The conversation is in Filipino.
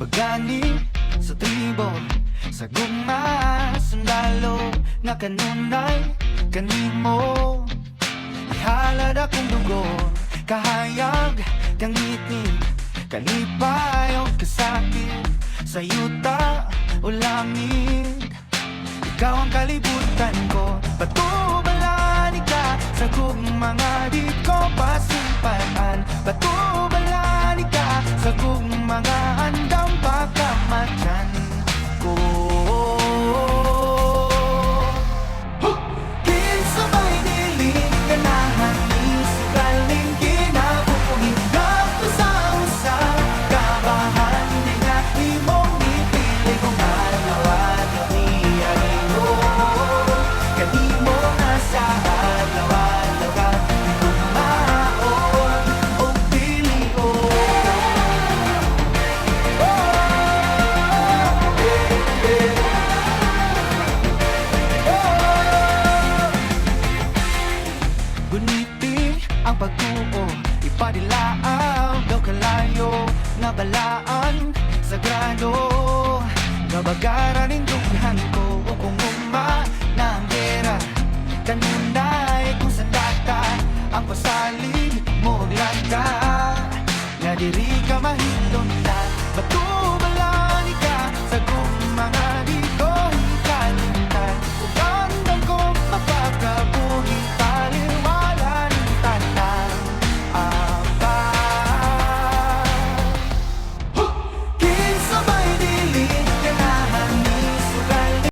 pagani sa tribo, sa guma, sundalo nga kanunay kanimo. Ihalad akong dugo, kahayag, kangitid, kalipay o kasakit, sa yuta o lamig. Ikaw ang kalibutan ko, patubalani ka sa kong mga di ko pasimpaan. Patubalani ka sa kong mga andam pagkamatyan ko. Kinsabay niling ganahan ni sikaling kinabuhi. Gato sa usa, kabahan di nga imong ipili kung arawan o iyari mo. Kanimo na sa alawan-lawan, kumaon o pilion. Guniti ang pagtuo, ipadilaaw daw kalayo, nga balaan sagrado. Gabagaran ng dughan ko o kung uma na ang gera, kanunay kung sa data ang pasalig mo og lata, nga diri ka mahindon na.